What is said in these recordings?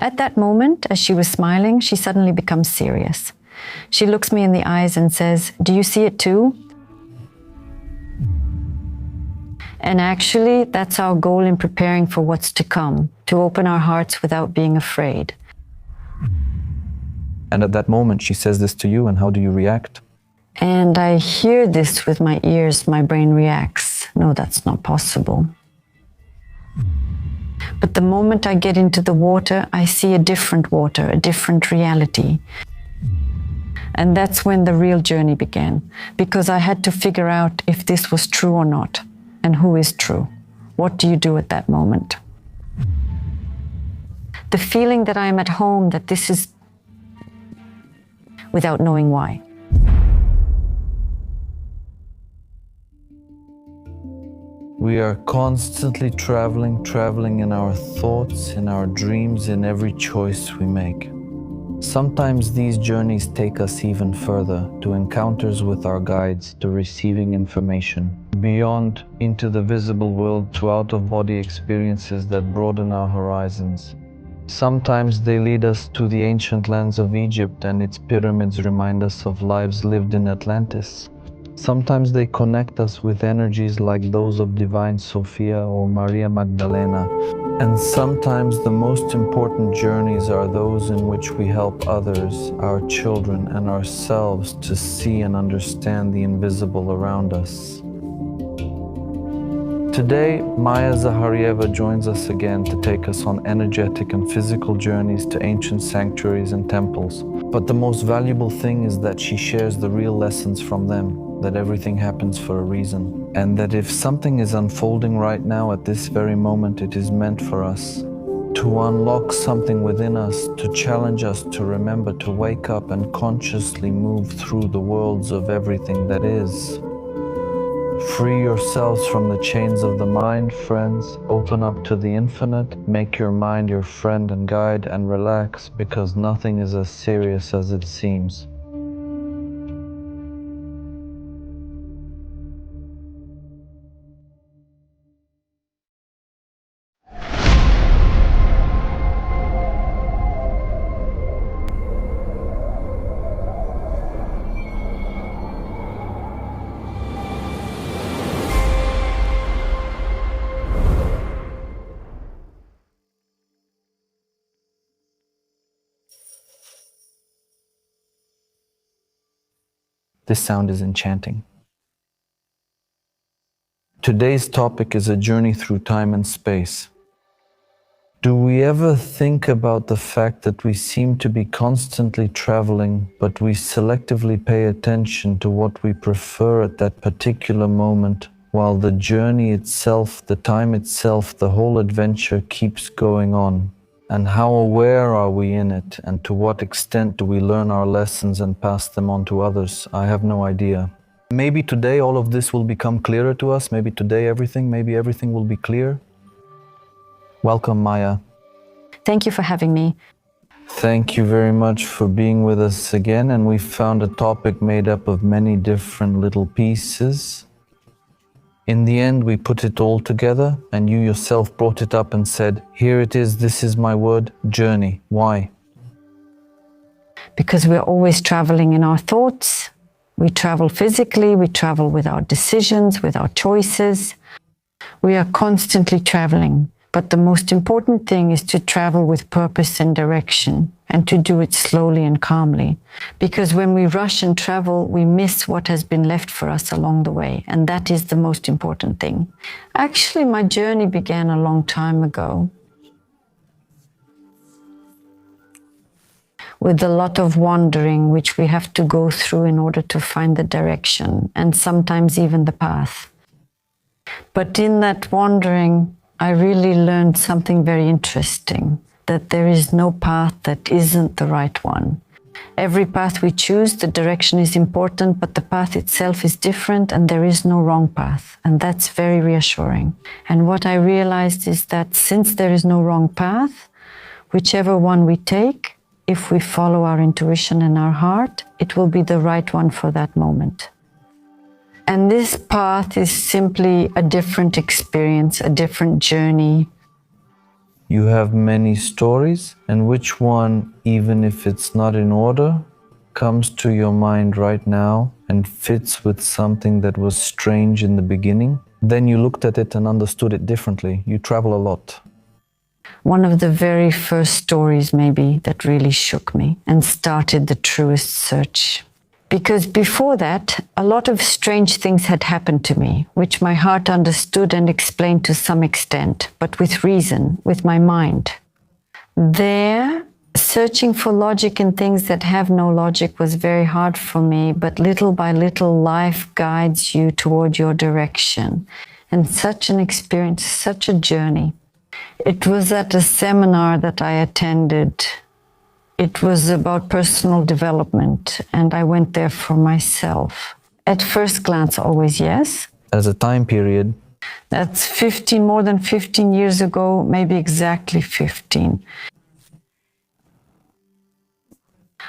At that moment, as she was smiling, she suddenly becomes serious. She looks me in the eyes and says, "Do you see it too?" And actually, that's our goal in preparing for what's to come, to open our hearts without being afraid. And at that moment, she says this to you, and how do you react? And I hear this with my ears, my brain reacts. No, that's not possible. But the moment I get into the water, I see a different water, a different reality. And that's when the real journey began, because I had to figure out if this was true or not, and who is true. What do you do at that moment? The feeling that I'm at home, that this is, without knowing why. We are constantly traveling in our thoughts, in our dreams, in every choice we make. Sometimes these journeys take us even further, to encounters with our guides, to receiving information, beyond into the visible world, to out-of-body experiences that broaden our horizons. Sometimes they lead us to the ancient lands of Egypt, and its pyramids remind us of lives lived in Atlantis. Sometimes they connect us with energies like those of Divine Sophia or Maria Magdalena. And sometimes the most important journeys are those in which we help others, our children and ourselves, to see and understand the invisible around us. Today, Maya Zaharieva joins us again to take us on energetic and physical journeys to ancient sanctuaries and temples. But the most valuable thing is that she shares the real lessons from them, that everything happens for a reason, and that if something is unfolding right now at this very moment, it is meant for us, to unlock something within us, to challenge us to remember to wake up and consciously move through the worlds of everything that is. Free yourselves from the chains of the mind, friends. Open up to the infinite. Make your mind your friend and guide, and relax, because nothing is as serious as it seems. This sound is enchanting. Today's topic is a journey through time and space. Do we ever think about the fact that we seem to be constantly traveling, but we selectively pay attention to what we prefer at that particular moment, while the journey itself, the time itself, the whole adventure keeps going on? And how aware are we in it, and to what extent do we learn our lessons and pass them on to others? I have no idea. Maybe today all of this will become clearer to us. Maybe today maybe everything will be clear. Welcome, Maya. Thank you for having me. Thank you very much for being with us again. And we found a topic made up of many different little pieces. In the end, we put it all together, and you yourself brought it up and said, "Here it is, this is my word, journey." Why? Because we're always traveling in our thoughts. We travel physically, we travel with our decisions, with our choices. We are constantly traveling. But the most important thing is to travel with purpose and direction, and to do it slowly and calmly. Because when we rush and travel, we miss what has been left for us along the way, and that is the most important thing. Actually, my journey began a long time ago, with a lot of wandering, which we have to go through in order to find the direction, and sometimes even the path. But in that wandering, I really learned something very interesting, that there is no path that isn't the right one. Every path we choose, the direction is important, but the path itself is different, and there is no wrong path. And that's very reassuring. And what I realized is that since there is no wrong path, whichever one we take, if we follow our intuition and our heart, it will be the right one for that moment. And this path is simply a different experience, a different journey. You have many stories, and which one, even if it's not in order, comes to your mind right now and fits with something that was strange in the beginning? Then you looked at it and understood it differently. You travel a lot. One of the very first stories, maybe, that really shook me and started the truest search. Because before that, a lot of strange things had happened to me, which my heart understood and explained to some extent, but with reason, with my mind. There, searching for logic in things that have no logic was very hard for me, but little by little, life guides you toward your direction. And such an experience, such a journey. It was at a seminar that I attended. It was about personal development, and I went there for myself. At first glance, always yes. As a time period, That's 15, more than 15 years ago, maybe exactly 15.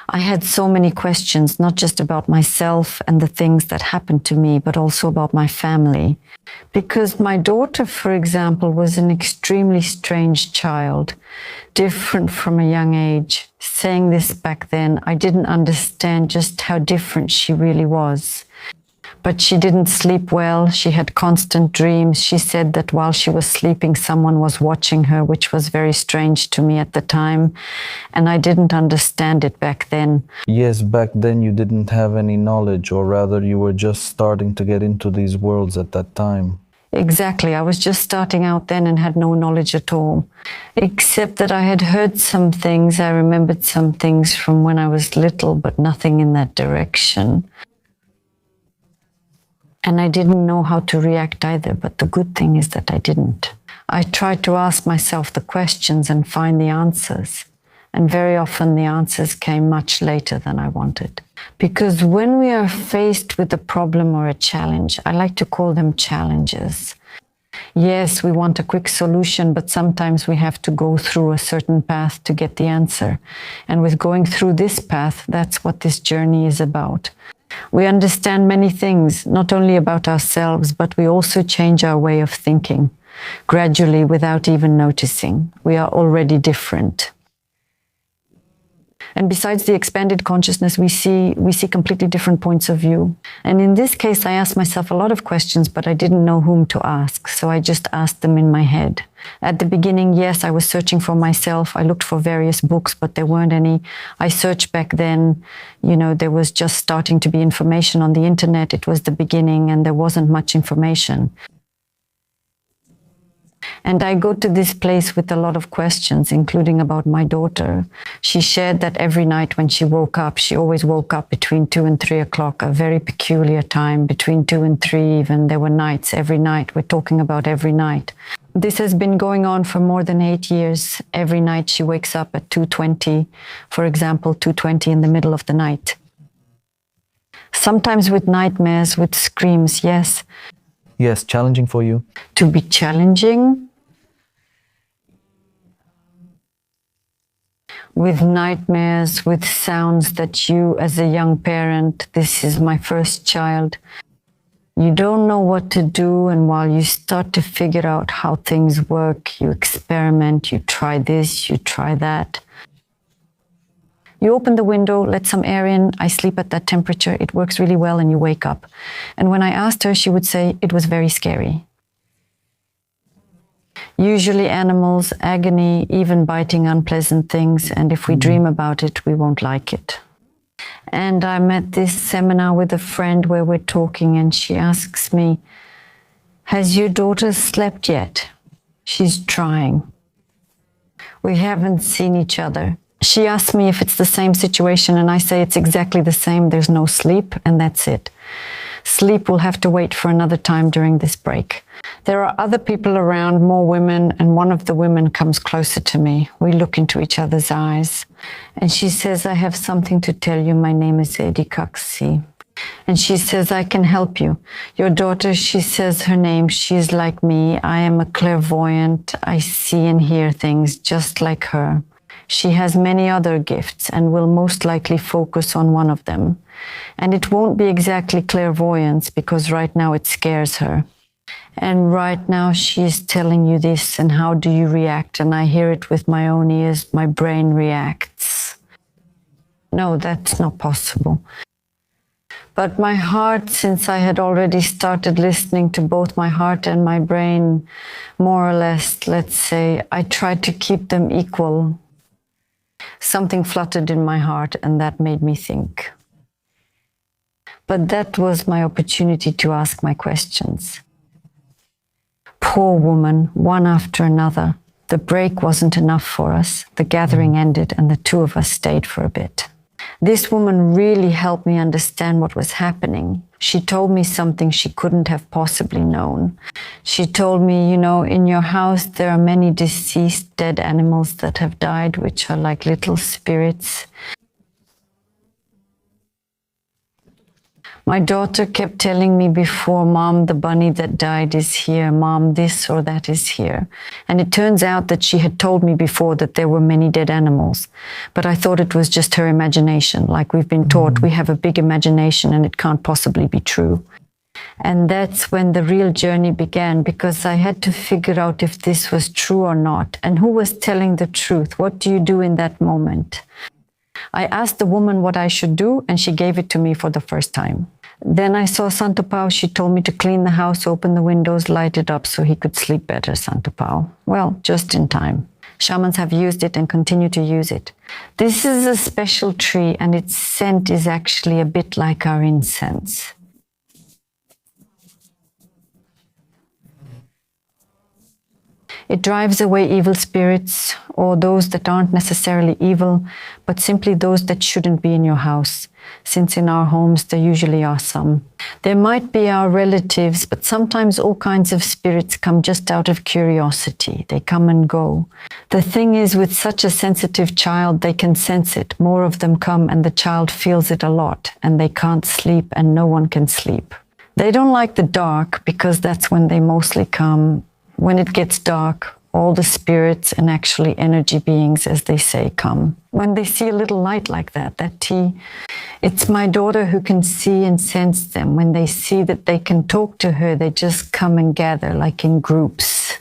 I had so many questions, not just about myself and the things that happened to me, but also about my family. Because my daughter, for example, was an extremely strange child, different from a young age. Saying this back then, I didn't understand just how different she really was. But she didn't sleep well. She had constant dreams. She said that while she was sleeping, someone was watching her, which was very strange to me at the time. And I didn't understand it back then. yes, back then you didn't have any knowledge, or rather you were just starting to get into these worlds at that time. Exactly. I was just starting out then and had no knowledge at all. Except that I had heard some things. I remembered some things from when I was little, but nothing in that direction. And I didn't know how to react either, but the good thing is that I didn't. I tried to ask myself the questions and find the answers. And very often the answers came much later than I wanted. Because when we are faced with a problem or a challenge, I like to call them challenges. Yes, we want a quick solution, but sometimes we have to go through a certain path to get the answer. And with going through this path, that's what this journey is about. We understand many things, not only about ourselves, but we also change our way of thinking. Gradually, without even noticing, we are already different. And besides the expanded consciousness, we see completely different points of view. And in this case, I asked myself a lot of questions, but I didn't know whom to ask. So I just asked them in my head. At the beginning, yes, I was searching for myself. I looked for various books, but there weren't any. I searched back then, there was just starting to be information on the internet. It was the beginning and there wasn't much information. And I go to this place with a lot of questions, including about my daughter. She shared that every night when she woke up, she always woke up between 2 and 3 o'clock, a very peculiar time, between 2 and 3 even. There were nights, every night. We're talking about every night. This has been going on for more than 8 years. Every night she wakes up at 2:20, for example, 2:20 in the middle of the night. Sometimes with nightmares, with screams, yes. Yes, challenging for you. To be challenging, with nightmares, with sounds that you, as a young parent, this is my first child, you don't know what to do, and while you start to figure out how things work, you experiment, you try this, you try that. You open the window, let some air in, I sleep at that temperature, it works really well, and you wake up. And when I asked her, she would say it was very scary. Usually animals, agony, even biting unpleasant things, and if we dream about it, we won't like it. And I'm at this seminar with a friend where we're talking, and she asks me, has your daughter slept yet? She's trying. We haven't seen each other. She asks me if it's the same situation, and I say it's exactly the same. There's no sleep, and that's it. Sleep will have to wait for another time during this break. There are other people around, more women, and one of the women comes closer to me. We look into each other's eyes, and she says, I have something to tell you. My name is Edi Kaksi. And she says, I can help you. Your daughter, she says her name, she's like me. I am a clairvoyant. I see and hear things just like her. She has many other gifts and will most likely focus on one of them. And it won't be exactly clairvoyance because right now it scares her. And right now she is telling you this, and how do you react? And I hear it with my own ears. My brain reacts. No, that's not possible. But my heart, since I had already started listening to both my heart and my brain, more or less, let's say, I tried to keep them equal. Something fluttered in my heart, and that made me think. But that was my opportunity to ask my questions. Poor woman, one after another. The break wasn't enough for us. The gathering ended, and the two of us stayed for a bit. This woman really helped me understand what was happening. She told me something she couldn't have possibly known. She told me, you know, in your house there are many deceased dead animals that have died, which are like little spirits. My daughter kept telling me before, Mom, the bunny that died is here. Mom, this or that is here. And it turns out that she had told me before that there were many dead animals. But I thought it was just her imagination. Like we've been taught, we have a big imagination and it can't possibly be true. And that's when the real journey began, because I had to figure out if this was true or not. And who was telling the truth? What do you do in that moment? I asked the woman what I should do, and she gave it to me for the first time. Then I saw Santo Pao. She told me to clean the house, open the windows, light it up so he could sleep better, Santo Pao. Well, just in time. Shamans have used it and continue to use it. This is a special tree, and its scent is actually a bit like our incense. It drives away evil spirits, or those that aren't necessarily evil, but simply those that shouldn't be in your house, since in our homes there usually are some. There might be our relatives, but sometimes all kinds of spirits come just out of curiosity. They come and go. The thing is, with such a sensitive child, they can sense it. More of them come, and the child feels it a lot, and they can't sleep, and no one can sleep. They don't like the dark, because that's when they mostly come. When it gets dark, all the spirits and actually energy beings, as they say, come. When they see a little light like that tea, it's my daughter who can see and sense them. When they see that they can talk to her, they just come and gather, like in groups.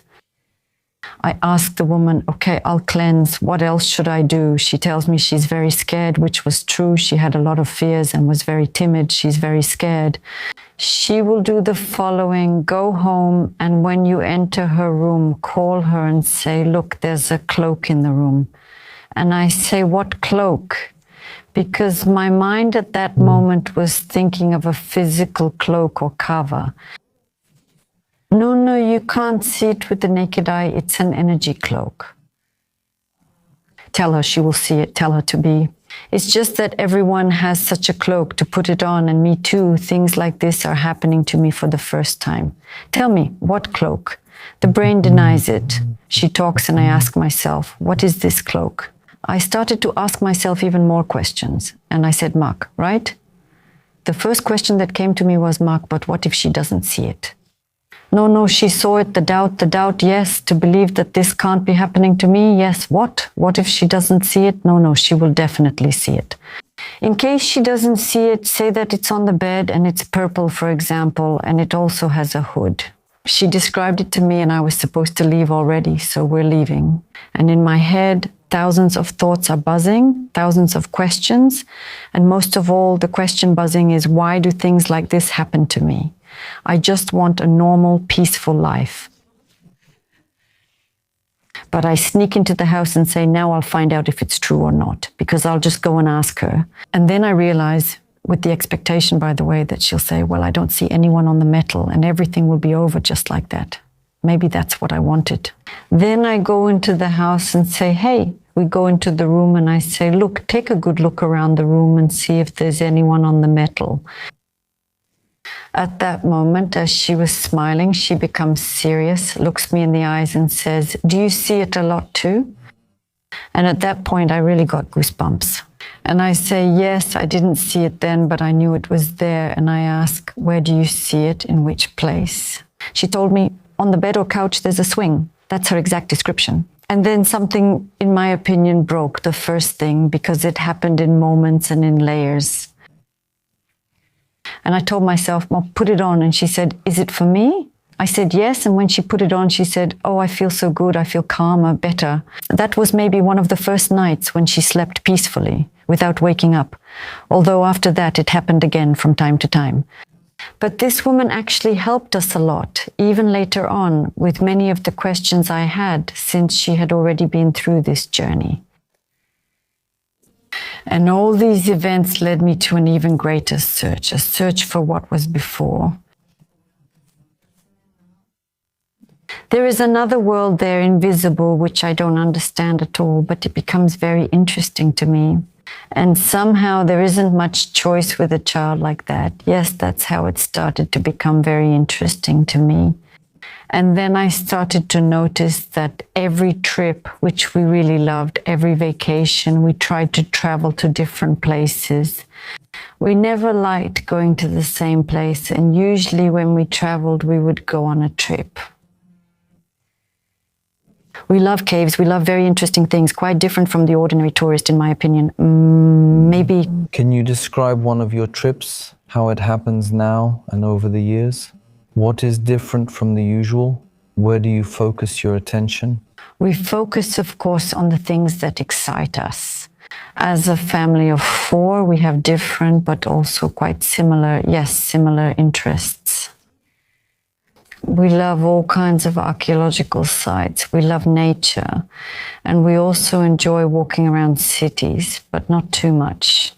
I ask the woman, okay, I'll cleanse. What else should I do? She tells me she's very scared, which was true. She had a lot of fears and was very timid. She's very scared. She will do the following: go home, and when you enter her room, call her and say, look, there's a cloak in the room. And I say, what cloak? Because my mind at that moment was thinking of a physical cloak or cover. No, you can't see it with the naked eye. It's an energy cloak. Tell her, she will see it. Tell her to be. It's just that everyone has such a cloak to put it on, and me too. Things like this are happening to me for the first time. Tell me, what cloak? The brain denies it. She talks and I ask myself, what is this cloak? I started to ask myself even more questions. And I said, Mark, right? The first question that came to me was, Mark, but what if she doesn't see it? No, she saw it, the doubt, yes, to believe that this can't be happening to me, yes, what? What if she doesn't see it? No, she will definitely see it. In case she doesn't see it, say that it's on the bed and it's purple, for example, and it also has a hood. She described it to me and I was supposed to leave already, so we're leaving. And in my head, thousands of thoughts are buzzing, thousands of questions, and most of all, the question buzzing is, why do things like this happen to me? I just want a normal, peaceful life. But I sneak into the house and say, now I'll find out if it's true or not, because I'll just go and ask her. And then I realize, with the expectation, by the way, that she'll say, well, I don't see anyone on the metal and everything will be over just like that. Maybe that's what I wanted. Then I go into the house and say, hey, we go into the room and I say, look, take a good look around the room and see if there's anyone on the metal. At that moment, as she was smiling, she becomes serious, looks me in the eyes and says, do you see it a lot too? And at that point, I really got goosebumps. And I say, yes, I didn't see it then, but I knew it was there. And I ask, where do you see it? In which place? She told me, on the bed or couch, there's a swing. That's her exact description. And then something, in my opinion, broke, the first thing, because it happened in moments and in layers. And I told myself, well, put it on. And she said, is it for me? I said yes, and when she put it on, she said, "Oh, I feel so good, I feel calmer, better." That was maybe one of the first nights when she slept peacefully, without waking up, although after that it happened again from time to time. But this woman actually helped us a lot, even later on, with many of the questions I had, since she had already been through this journey. And all these events led me to an even greater search, a search for what was before. There is another world there, invisible, which I don't understand at all, but it becomes very interesting to me. And somehow there isn't much choice with a child like that. Yes, that's how it started to become very interesting to me. And then I started to notice that every trip, which we really loved, every vacation, we tried to travel to different places. We never liked going to the same place, and usually when we traveled, we would go on a trip. We love caves, we love very interesting things, quite different from the ordinary tourist, in my opinion. Maybe. Can you describe one of your trips, how it happens now and over the years? What is different from the usual? Where do you focus your attention? We focus, of course, on the things that excite us. As a family of 4, we have different but also quite similar interests. We love all kinds of archaeological sites. We love nature. And we also enjoy walking around cities, but not too much.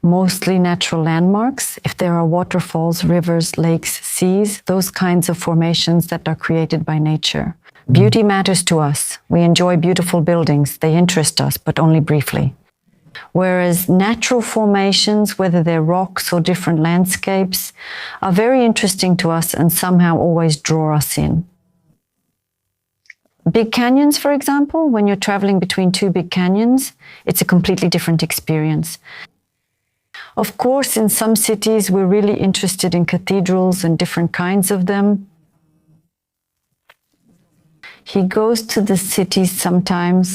Mostly natural landmarks. If there are waterfalls, rivers, lakes, seas, those kinds of formations that are created by nature. Beauty matters to us. We enjoy beautiful buildings. They interest us, but only briefly. Whereas natural formations, whether they're rocks or different landscapes, are very interesting to us and somehow always draw us in. Big canyons, for example, when you're traveling between 2 big canyons, it's a completely different experience. Of course, in some cities, we're really interested in cathedrals and different kinds of them. He goes to the cities sometimes.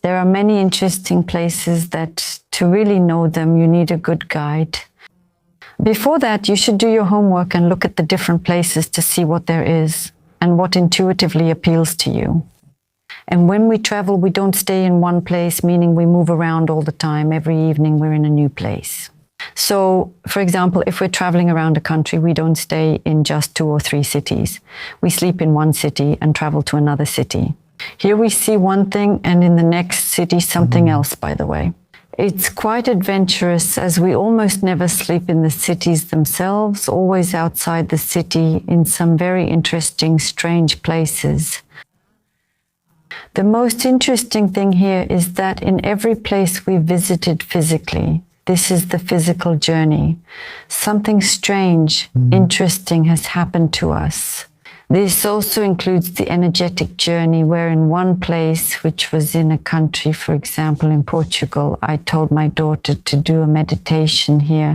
There are many interesting places that to really know them, you need a good guide. Before that, you should do your homework and look at the different places to see what there is and what intuitively appeals to you. And when we travel, we don't stay in one place, meaning we move around all the time. Every evening, we're in a new place. So, for example, if we're traveling around a country, we don't stay in just 2 or 3 cities. We sleep in one city and travel to another city. Here we see one thing, and in the next city, something else, by the way. It's quite adventurous, as we almost never sleep in the cities themselves, always outside the city in some very interesting, strange places. The most interesting thing here is that in every place we visited physically, this is the physical journey, something strange, interesting has happened to us. This also includes the energetic journey, where in one place, which was in a country, for example, in Portugal, I told my daughter to do a meditation here,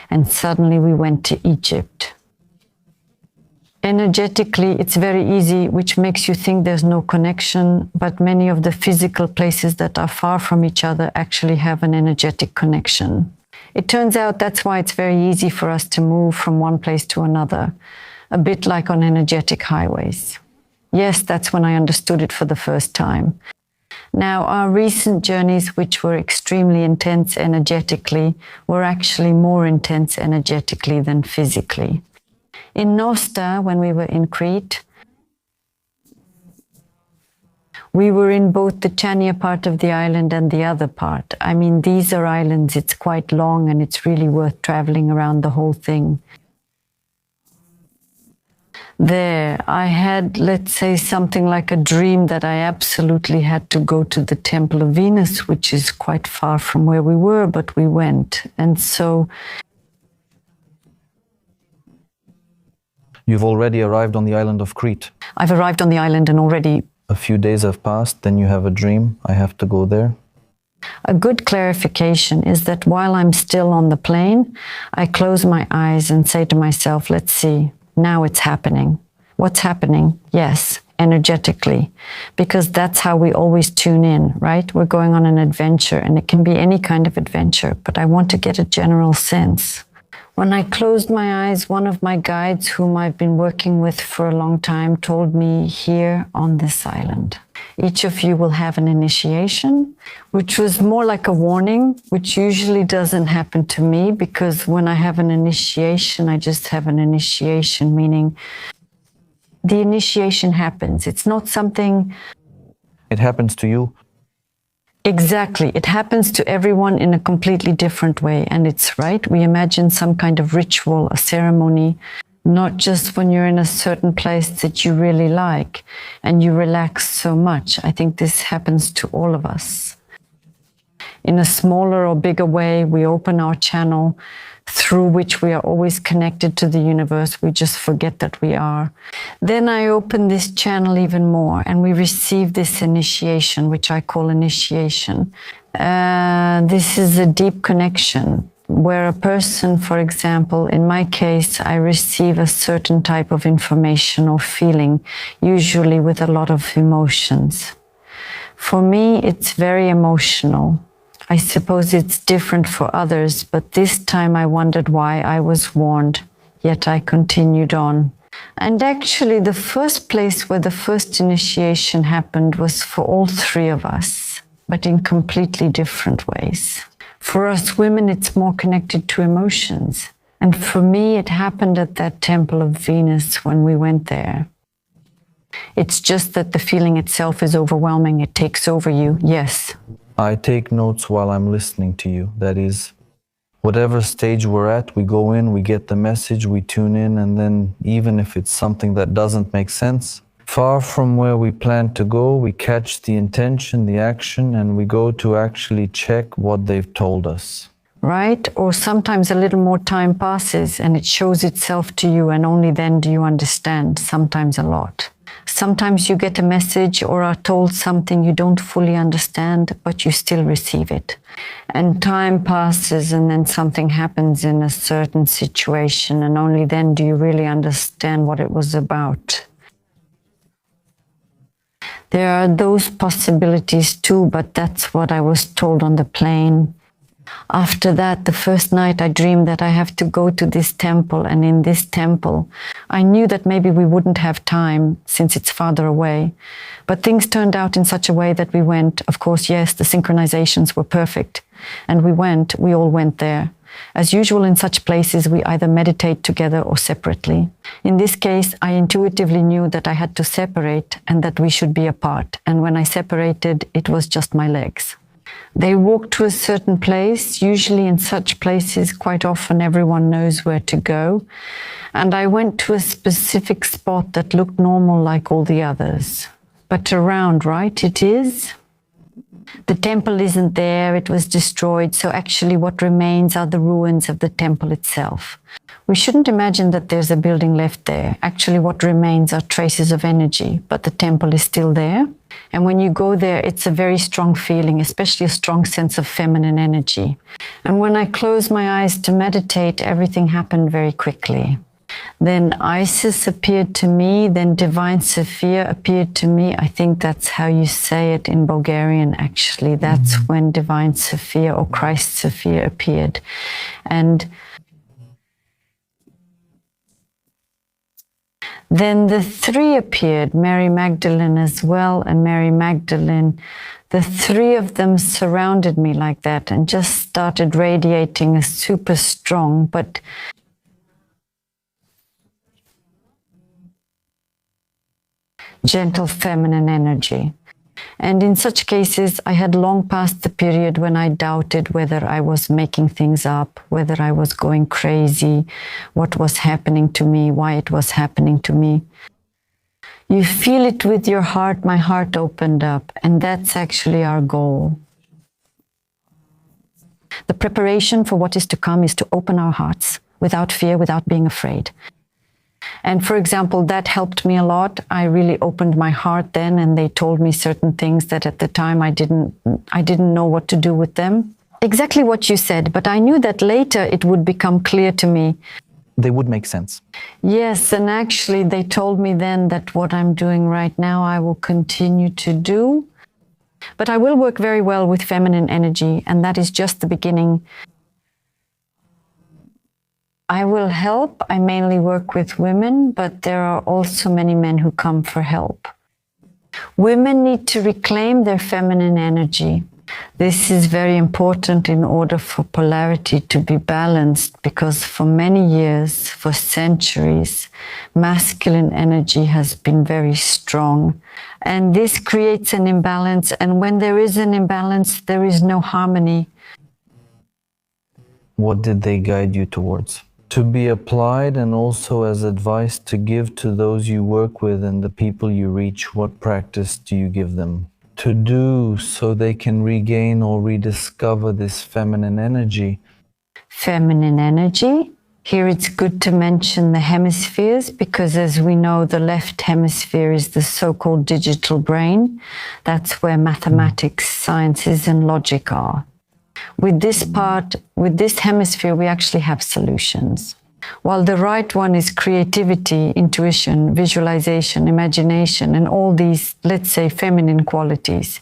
and suddenly we went to Egypt. Energetically, it's very easy, which makes you think there's no connection, but many of the physical places that are far from each other actually have an energetic connection. It turns out that's why it's very easy for us to move from one place to another, a bit like on energetic highways. Yes, that's when I understood it for the first time. Now, our recent journeys, which were extremely intense energetically, were actually more intense energetically than physically. In Nosta, when we were in Crete, we were in both the Chania part of the island and the other part. I mean, these are islands, it's quite long and it's really worth traveling around the whole thing. There, I had, let's say, something like a dream that I absolutely had to go to the Temple of Venus, which is quite far from where we were, but we went. And so You've already arrived on the island of Crete. I've arrived on the island and already... A few days have passed, then you have a dream. I have to go there. A good clarification is that while I'm still on the plane, I close my eyes and say to myself, let's see, now it's happening. What's happening? Yes, energetically, because that's how we always tune in, right? We're going on an adventure, and it can be any kind of adventure, but I want to get a general sense. When I closed my eyes, one of my guides, whom I've been working with for a long time, told me, here on this island, each of you will have an initiation, which was more like a warning, which usually doesn't happen to me, because when I have an initiation, I just have an initiation, meaning the initiation happens. It's not something... It happens to you. Exactly. It happens to everyone in a completely different way. And it's right. We imagine some kind of ritual, a ceremony, not just when you're in a certain place that you really like and you relax so much. I think this happens to all of us. In a smaller or bigger way, we open our channel through which we are always connected to the universe. We just forget that we are. Then I open this channel even more and we receive this initiation, which I call initiation. This is a deep connection where a person, for example, in my case, I receive a certain type of information or feeling, usually with a lot of emotions. For me, it's very emotional. I suppose it's different for others, but this time I wondered why I was warned, yet I continued on. And actually, the first place where the first initiation happened was for all three of us, but in completely different ways. For us women, it's more connected to emotions. And for me, it happened at that temple of Venus when we went there. It's just that the feeling itself is overwhelming. It takes over you, yes. I take notes while I'm listening to you. That is, whatever stage we're at, we go in, we get the message, we tune in, and then even if it's something that doesn't make sense, far from where we plan to go, we catch the intention, the action, and we go to actually check what they've told us. Right? Or sometimes a little more time passes and it shows itself to you, and only then do you understand, sometimes a lot. Sometimes you get a message or are told something you don't fully understand, but you still receive it. And time passes and then something happens in a certain situation, and only then do you really understand what it was about. There are those possibilities too, but that's what I was told on the plane. After that, the first night I dreamed that I have to go to this temple, and in this temple, I knew that maybe we wouldn't have time since it's farther away. But things turned out in such a way that we went. Of course, yes, the synchronizations were perfect. And we all went there. As usual in such places, we either meditate together or separately. In this case, I intuitively knew that I had to separate and that we should be apart. And when I separated, it was just my legs. They walk to a certain place. Usually in such places, quite often everyone knows where to go. And I went to a specific spot that looked normal like all the others. But around, right, it is? The temple isn't there, it was destroyed, so actually what remains are the ruins of the temple itself. We shouldn't imagine that there's a building left there. Actually, what remains are traces of energy, but the temple is still there. And when you go there, it's a very strong feeling, especially a strong sense of feminine energy. And when I closed my eyes to meditate, everything happened very quickly. Then Isis appeared to me, then Divine Sophia appeared to me. I think that's how you say it in Bulgarian, actually. That's when Divine Sophia or Christ Sophia appeared. And then the three appeared, Mary Magdalene as well, and Mary Magdalene. The three of them surrounded me like that and just started radiating a super strong, but gentle feminine energy. And in such cases, I had long passed the period when I doubted whether I was making things up, whether I was going crazy, what was happening to me, why it was happening to me. You feel it with your heart. My heart opened up, and that's actually our goal. The preparation for what is to come is to open our hearts without fear, without being afraid. And for example, that helped me a lot. I really opened my heart then, and they told me certain things that at the time I didn't know what to do with them. Exactly what you said, but I knew that later it would become clear to me. They would make sense. Yes, and actually they told me then that what I'm doing right now I will continue to do. But I will work very well with feminine energy, and that is just the beginning. I will help. I mainly work with women, but there are also many men who come for help. Women need to reclaim their feminine energy. This is very important in order for polarity to be balanced, because for many years, for centuries, masculine energy has been very strong. And this creates an imbalance. And when there is an imbalance, there is no harmony. What did they guide you towards? To be applied, and also as advice to give to those you work with and the people you reach. What practice do you give them to do so they can regain or rediscover this feminine energy? Feminine energy. Here it's good to mention the hemispheres, because as we know, the left hemisphere is the so-called digital brain. That's where mathematics, sciences, and logic are. With this part, with this hemisphere, we actually have solutions. While the right one is creativity, intuition, visualization, imagination, and all these, let's say, feminine qualities.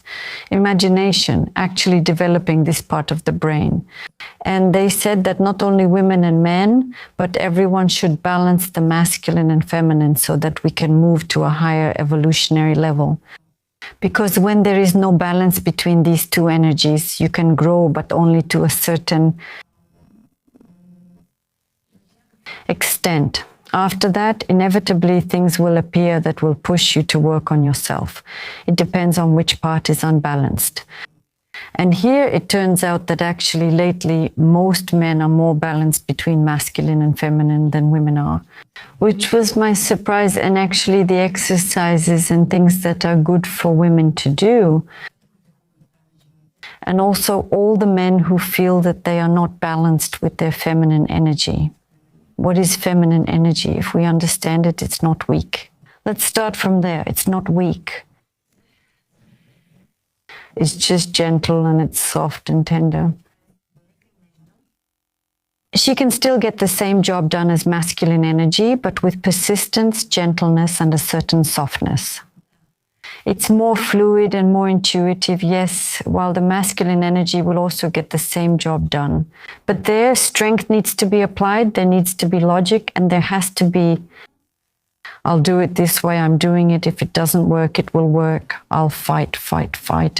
Imagination, actually developing this part of the brain. And they said that not only women and men, but everyone should balance the masculine and feminine so that we can move to a higher evolutionary level. Because when there is no balance between these two energies, you can grow, but only to a certain extent. After that, inevitably, things will appear that will push you to work on yourself. It depends on which part is unbalanced. And here it turns out that actually lately most men are more balanced between masculine and feminine than women are, which was my surprise. And actually the exercises and things that are good for women to do, and also all the men who feel that they are not balanced with their feminine energy. What is feminine energy? If we understand it, it's not weak. Let's start from there. It's not weak. It's just gentle and it's soft and tender. She can still get the same job done as masculine energy, but with persistence, gentleness, and a certain softness. It's more fluid and more intuitive, yes, while the masculine energy will also get the same job done. But there, strength needs to be applied, there needs to be logic, and there has to be, I'll do it this way, I'm doing it. If it doesn't work, it will work. I'll fight,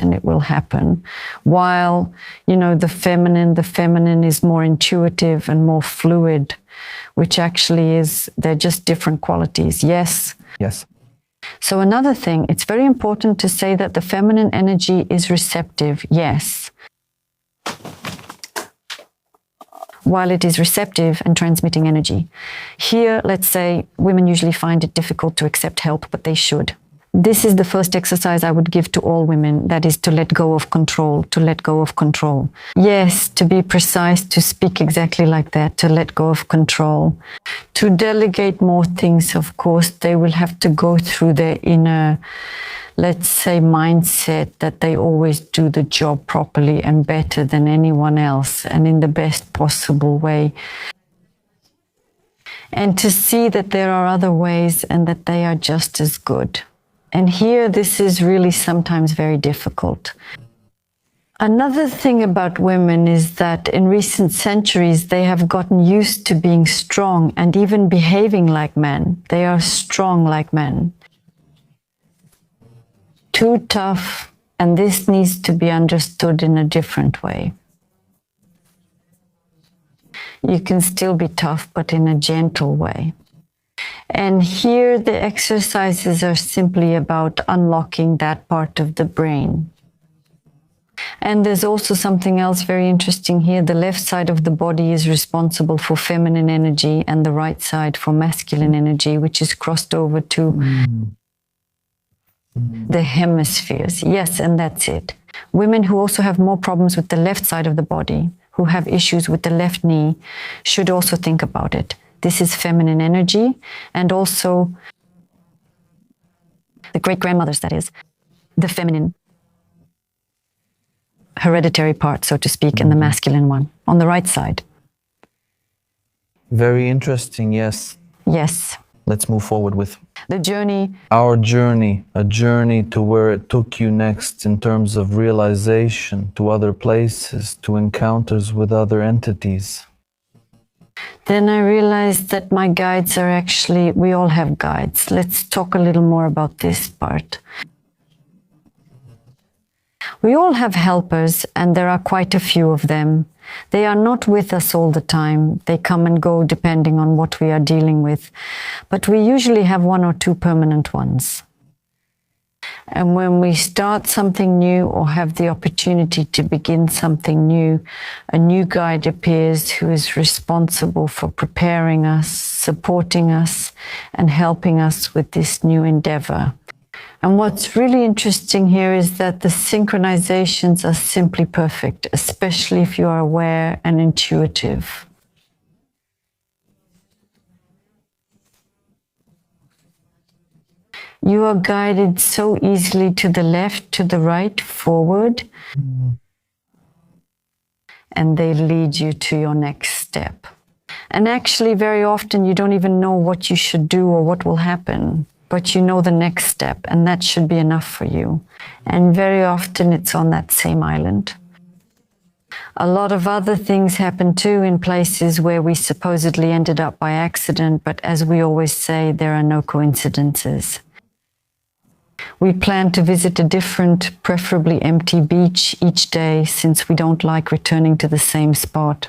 and it will happen. While, you know, the feminine is more intuitive and more fluid, which actually is, they're just different qualities. Yes? Yes. So another thing, it's very important to say that the feminine energy is receptive. Yes. While it is receptive and transmitting energy. Here, let's say, women usually find it difficult to accept help, but they should. This is the first exercise I would give to all women, that is to let go of control, to let go of control. Yes, to be precise, to speak exactly like that, to let go of control. To delegate more things, of course, they will have to go through their inner, let's say, mindset that they always do the job properly and better than anyone else and in the best possible way. And to see that there are other ways and that they are just as good. And here, this is really sometimes very difficult. Another thing about women is that in recent centuries, they have gotten used to being strong and even behaving like men. They are strong like men. Too tough, and this needs to be understood in a different way. You can still be tough, but in a gentle way. And here the exercises are simply about unlocking that part of the brain. And there's also something else very interesting here. The left side of the body is responsible for feminine energy and the right side for masculine energy, which is crossed over to the hemispheres. Yes, and that's it. Women who also have more problems with the left side of the body, who have issues with the left knee, should also think about it. This is feminine energy, and also the great-grandmothers, that is, the feminine hereditary part, so to speak, and the masculine one on the right side. Very interesting, yes. Yes. Let's move forward with the journey. Our journey, a journey to where it took you next in terms of realization, to other places, to encounters with other entities. Then I realized that my guides are actually, we all have guides. Let's talk a little more about this part. We all have helpers, and there are quite a few of them. They are not with us all the time. They come and go depending on what we are dealing with. But we usually have one or two permanent ones. And when we start something new or have the opportunity to begin something new, a new guide appears who is responsible for preparing us, supporting us, and helping us with this new endeavor. And what's really interesting here is that the synchronizations are simply perfect, especially if you are aware and intuitive. You are guided so easily to the left, to the right, forward, and they lead you to your next step. And actually, very often you don't even know what you should do or what will happen, but you know the next step, and that should be enough for you. And very often it's on that same island. A lot of other things happen too in places where we supposedly ended up by accident, but as we always say, there are no coincidences. We plan to visit a different, preferably empty beach each day, since we don't like returning to the same spot.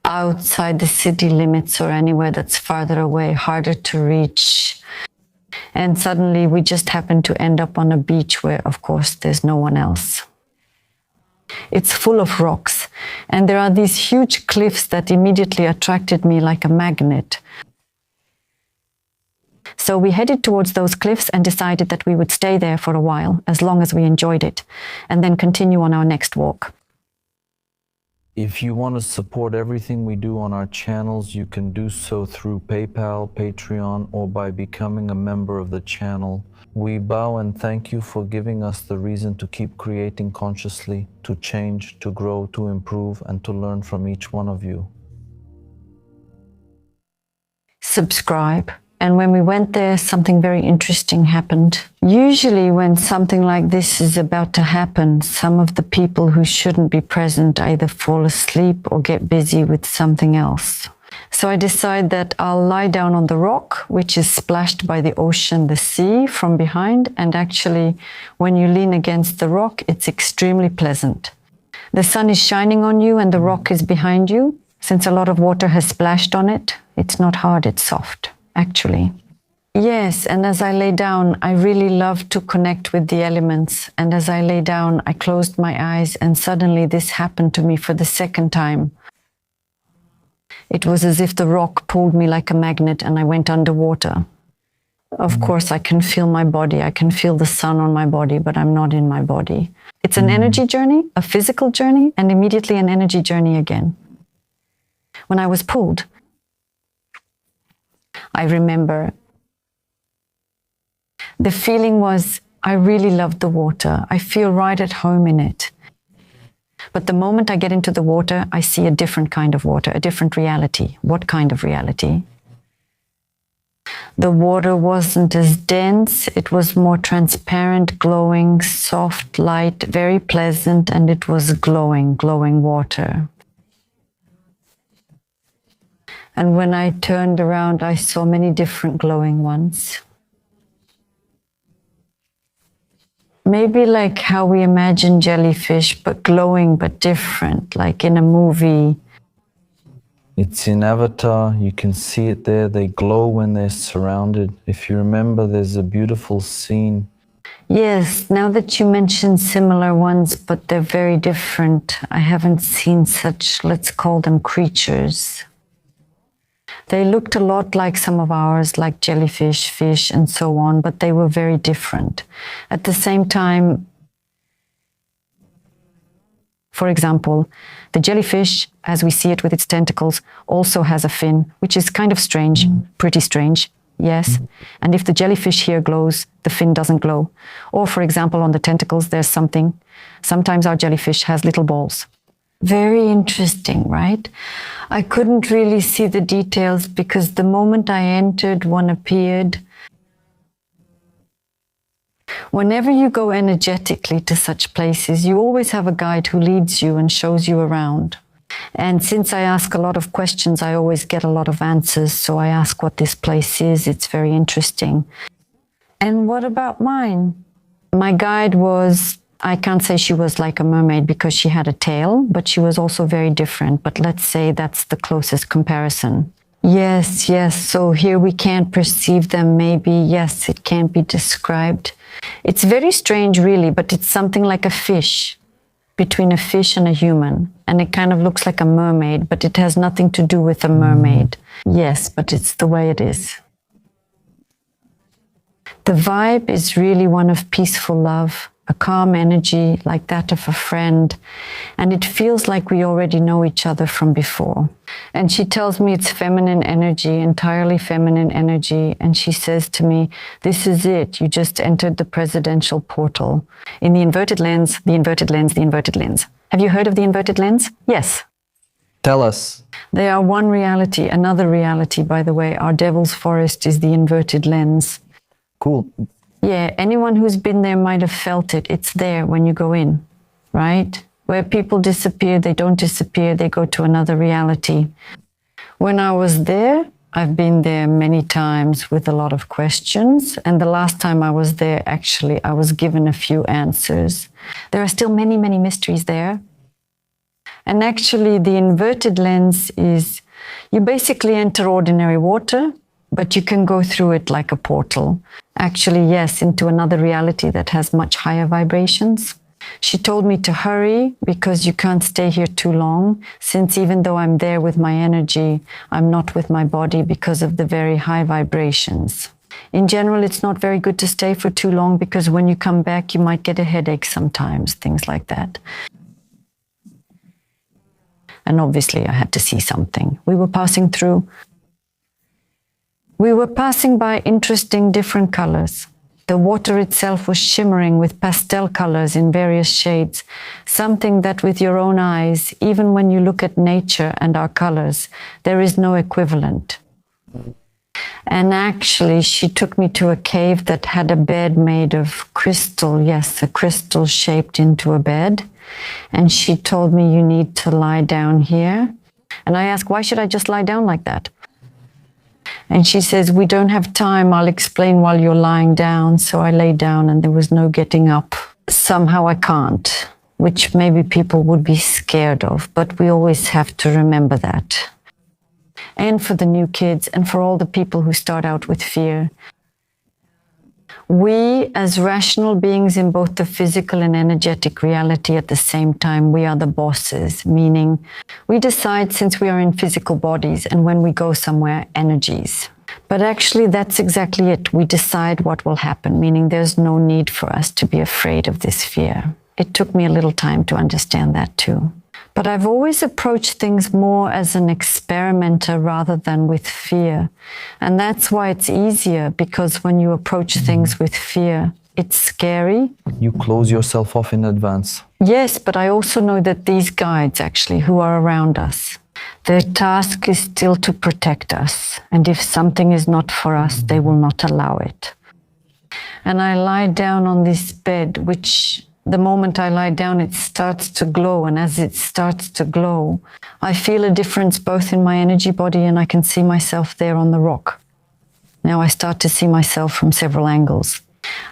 Outside the city limits or anywhere that's farther away, harder to reach. And suddenly we just happen to end up on a beach where, of course, there's no one else. It's full of rocks, and there are these huge cliffs that immediately attracted me like a magnet. So we headed towards those cliffs and decided that we would stay there for a while, as long as we enjoyed it, and then continue on our next walk. If you want to support everything we do on our channels, you can do so through PayPal, Patreon, or by becoming a member of the channel. We bow and thank you for giving us the reason to keep creating consciously, to change, to grow, to improve, and to learn from each one of you. Subscribe. And when we went there, something very interesting happened. Usually when something like this is about to happen, some of the people who shouldn't be present either fall asleep or get busy with something else. So I decide that I'll lie down on the rock, which is splashed by the ocean, the sea from behind. And actually, when you lean against the rock, it's extremely pleasant. The sun is shining on you and the rock is behind you. Since a lot of water has splashed on it, it's not hard, it's soft. Actually. Yes, and as I lay down, I really love to connect with the elements. And as I lay down, I closed my eyes, and suddenly this happened to me for the second time. It was as if the rock pulled me like a magnet and I went underwater. Of course, I can feel my body. I can feel the sun on my body, but I'm not in my body. It's an energy journey, a physical journey, and immediately an energy journey again. When I was pulled, I remember the feeling was, I really loved the water. I feel right at home in it. But the moment I get into the water, I see a different kind of water, a different reality. What kind of reality? The water wasn't as dense. It was more transparent, glowing, soft, light, very pleasant, and it was glowing water. And when I turned around, I saw many different glowing ones. Maybe like how we imagine jellyfish, but glowing, but different, like in a movie. It's in Avatar, you can see it there, they glow when they're surrounded. If you remember, there's a beautiful scene. Yes, now that you mention similar ones, but they're very different. I haven't seen such, let's call them creatures. They looked a lot like some of ours, like jellyfish, fish, and so on, but they were very different. At the same time, for example, the jellyfish, as we see it with its tentacles, also has a fin, which is kind of strange, pretty strange, yes. And if the jellyfish here glows, the fin doesn't glow. Or, for example, on the tentacles, there's something. Sometimes our jellyfish has little balls. Very interesting, right? I couldn't really see the details because the moment I entered, one appeared. Whenever you go energetically to such places, you always have a guide who leads you and shows you around. And since I ask a lot of questions, I always get a lot of answers. So I ask what this place is. It's very interesting. And what about mine? My guide was, I can't say she was like a mermaid because she had a tail, but she was also very different. But let's say that's the closest comparison. Yes, yes. So here we can't perceive them. Maybe, yes, it can't be described. It's very strange, really, but it's something like a fish, between a fish and a human. And it kind of looks like a mermaid, but it has nothing to do with a mermaid. Yes, but it's the way it is. The vibe is really one of peaceful love, a calm energy like that of a friend. And it feels like we already know each other from before. And she tells me it's feminine energy, entirely feminine energy. And she says to me, this is it. You just entered the presidential portal. In the inverted lens, the inverted lens, the inverted lens. Have you heard of the inverted lens? Yes. Tell us. They are one reality, another reality, by the way. Our devil's forest is the inverted lens. Cool. Yeah, anyone who's been there might have felt it. It's there when you go in, right? Where people disappear, they don't disappear, they go to another reality. When I was there, I've been there many times with a lot of questions. And the last time I was there, actually, I was given a few answers. There are still many, many mysteries there. And actually, the inverted lens is, you basically enter ordinary water, but you can go through it like a portal. Actually, yes, into another reality that has much higher vibrations. She told me to hurry because you can't stay here too long, since even though I'm there with my energy, I'm not with my body because of the very high vibrations. In general, it's not very good to stay for too long because when you come back, you might get a headache sometimes, things like that. And obviously, I had to see something. We were passing through. We were passing by interesting different colors. The water itself was shimmering with pastel colors in various shades, something that with your own eyes, even when you look at nature and our colors, there is no equivalent. And actually, she took me to a cave that had a bed made of crystal, yes, a crystal shaped into a bed. And she told me, you need to lie down here. And I asked, why should I just lie down like that? And she says, we don't have time. I'll explain while you're lying down. So I lay down and there was no getting up. Somehow I can't, which maybe people would be scared of, but we always have to remember that. And for the new kids and for all the people who start out with fear. We, as rational beings in both the physical and energetic reality at the same time, we are the bosses, meaning we decide since we are in physical bodies and when we go somewhere, energies. But actually, that's exactly it. We decide what will happen, meaning there's no need for us to be afraid of this fear. It took me a little time to understand that too. But I've always approached things more as an experimenter rather than with fear. And that's why it's easier, because when you approach things with fear, it's scary. You close yourself off in advance. Yes, but I also know that these guides, actually, who are around us, their task is still to protect us. And if something is not for us, they will not allow it. And I lie down on this bed, which the moment I lie down, it starts to glow. And as it starts to glow, I feel a difference both in my energy body and I can see myself there on the rock. Now I start to see myself from several angles.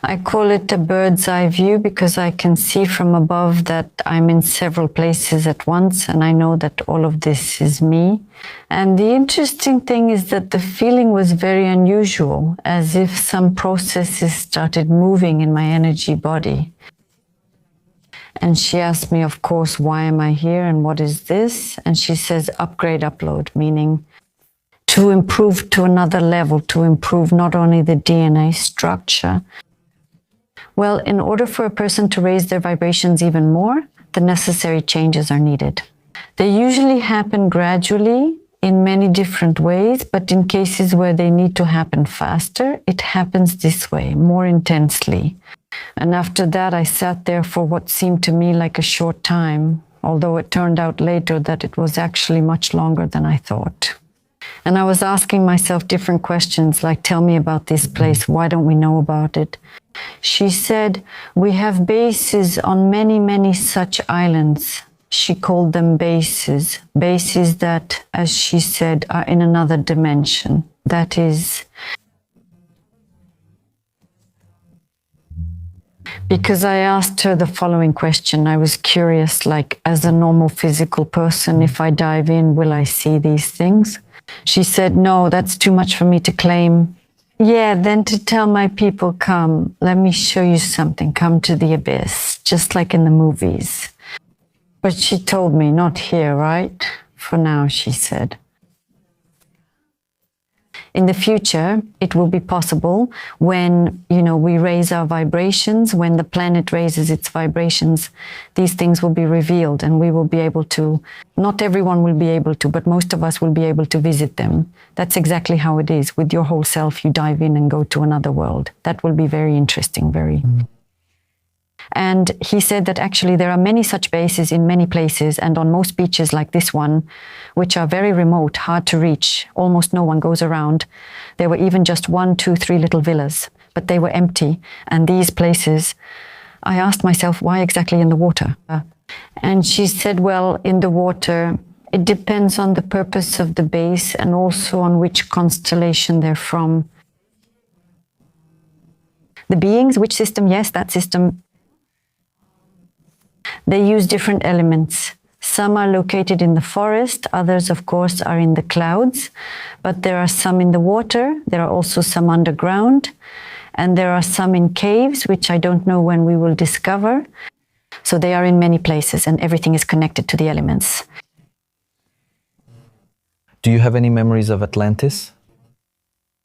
I call it a bird's eye view because I can see from above that I'm in several places at once and I know that all of this is me. And the interesting thing is that the feeling was very unusual, as if some processes started moving in my energy body. And she asked me, of course, why am I here and what is this? And she says, upgrade, upload, meaning to improve to another level, to improve not only the DNA structure. Well, in order for a person to raise their vibrations even more, the necessary changes are needed. They usually happen gradually in many different ways, but in cases where they need to happen faster, it happens this way, more intensely. And after that, I sat there for what seemed to me like a short time, although it turned out later that it was actually much longer than I thought. And I was asking myself different questions, like, tell me about this place. Why don't we know about it? She said, we have bases on many, many such islands. She called them bases. Bases that, as she said, are in another dimension. That is, because I asked her the following question. I was curious, like, as a normal physical person, if I dive in, will I see these things? She said, no, that's too much for me to claim. Yeah, then to tell my people, come, let me show you something. Come to the abyss, just like in the movies. But she told me, not here, right? For now, she said. In the future, it will be possible when, we raise our vibrations, when the planet raises its vibrations, these things will be revealed and we will be able to, not everyone will be able to, but most of us will be able to visit them. That's exactly how it is. With your whole self, you dive in and go to another world. That will be very interesting, very. And he said that actually there are many such bases in many places and on most beaches like this one, which are very remote, hard to reach. Almost no one goes around. There were even just 1, 2, 3 little villas, but they were empty. And these places, I asked myself, why exactly in the water? And she said, well, in the water, it depends on the purpose of the base and also on which constellation they're from. The beings, which system? Yes, that system. They use different elements. Some are located in the forest, others, of course, are in the clouds, but there are some in the water, there are also some underground, and there are some in caves, which I don't know when we will discover. So they are in many places, and everything is connected to the elements. Do you have any memories of Atlantis?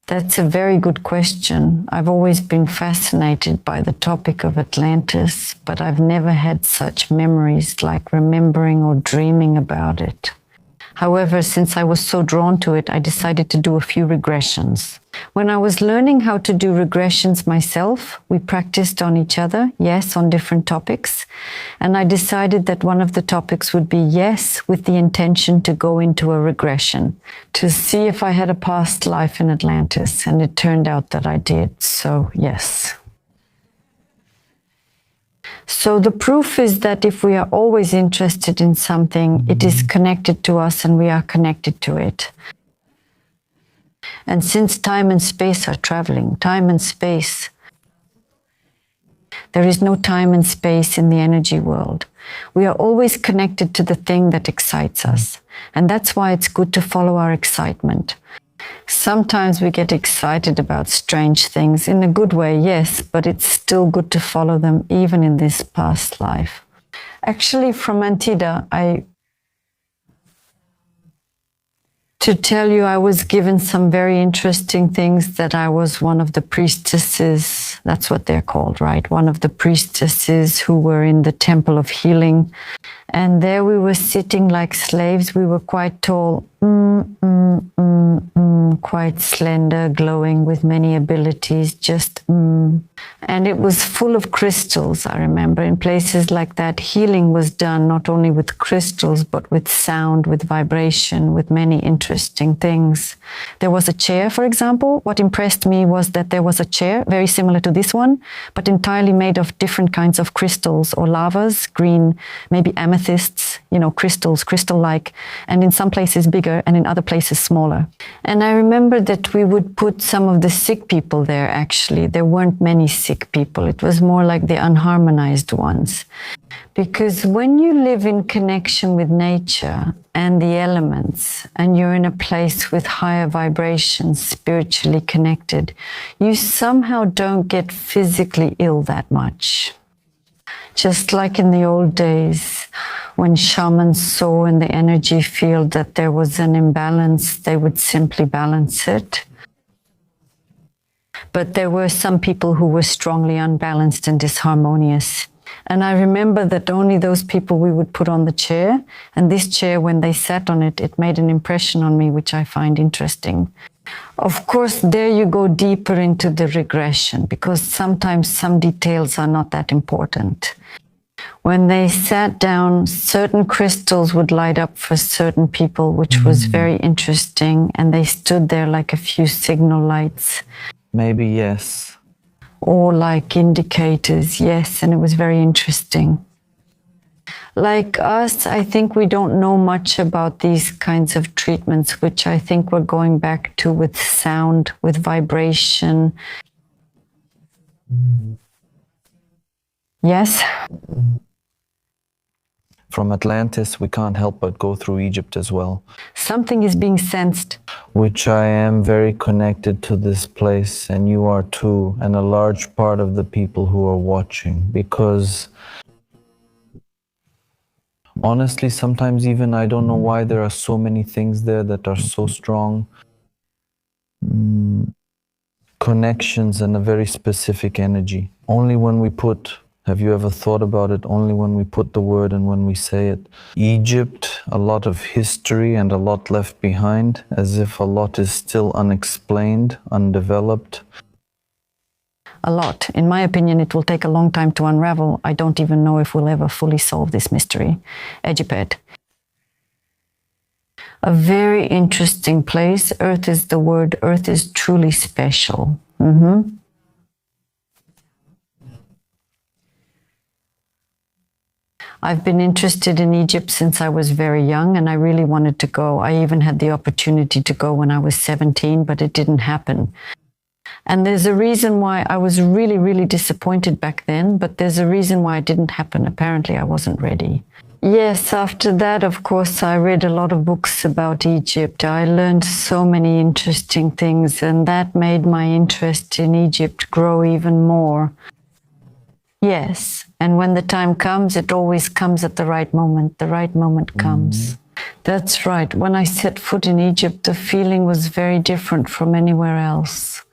That's a very good question. I've always been fascinated by the topic of Atlantis, but I've never had such memories like remembering or dreaming about it. However, since I was so drawn to it, I decided to do a few regressions. When I was learning how to do regressions myself, we practiced on each other, yes, on different topics. And I decided that one of the topics would be yes, with the intention to go into a regression, to see if I had a past life in Atlantis. And it turned out that I did, so yes. So the proof is that if we are always interested in something, it is connected to us and we are connected to it. And since time and space are traveling, time and space, there is no time and space in the energy world. We are always connected to the thing that excites us. And that's why it's good to follow our excitement. Sometimes we get excited about strange things in a good way, yes, but it's still good to follow them even in this past life. Actually, from Antida, to tell you, I was given some very interesting things, that I was one of the priestesses, that's what they're called, right? One of the priestesses who were in the temple of healing. And there we were sitting like slaves. We were quite tall, quite slender, glowing with many abilities, just And it was full of crystals, I remember. In places like that, healing was done not only with crystals, but with sound, with vibration, with many interesting things. There was a chair, for example. What impressed me was that there was a chair, very similar to this one, but entirely made of different kinds of crystals or lavas, green, maybe amethysts, crystals, crystal-like, and in some places bigger and in other places smaller. And I remember that we would put some of the sick people there, actually. There weren't many sick people. It was more like the unharmonized ones. Because when you live in connection with nature and the elements, and you're in a place with higher vibrations, spiritually connected, you somehow don't get physically ill that much. Just like in the old days, when shamans saw in the energy field that there was an imbalance, they would simply balance it. But there were some people who were strongly unbalanced and disharmonious. And I remember that only those people we would put on the chair, and this chair, when they sat on it, it made an impression on me, which I find interesting. Of course, there you go deeper into the regression, because sometimes some details are not that important. When they sat down, certain crystals would light up for certain people, which was very interesting. And they stood there like a few signal lights. Maybe yes. Or like indicators, yes. And it was very interesting. Like us, I think we don't know much about these kinds of treatments, which I think we're going back to with sound, with vibration. Yes? From Atlantis, we can't help but go through Egypt as well. Something is being sensed. Which I am very connected to this place, and you are too, and a large part of the people who are watching, because honestly, sometimes even I don't know why there are so many things there that are so strong. Connections and a very specific energy. Only when we put, have you ever thought about it? Only when we put the word and when we say it. Egypt, a lot of history and a lot left behind, as if a lot is still unexplained, undeveloped. A lot. In my opinion, it will take a long time to unravel. I don't even know if we'll ever fully solve this mystery. Egypt. A very interesting place. Earth is the word. Earth is truly special. I've been interested in Egypt since I was very young, and I really wanted to go. I even had the opportunity to go when I was 17, but it didn't happen. And there's a reason why. I was really, really disappointed back then, but there's a reason why it didn't happen. Apparently, I wasn't ready. Yes, after that, of course, I read a lot of books about Egypt. I learned so many interesting things, and that made my interest in Egypt grow even more. Yes, and when the time comes, it always comes at the right moment. The right moment comes. That's right. When I set foot in Egypt, the feeling was very different from anywhere else.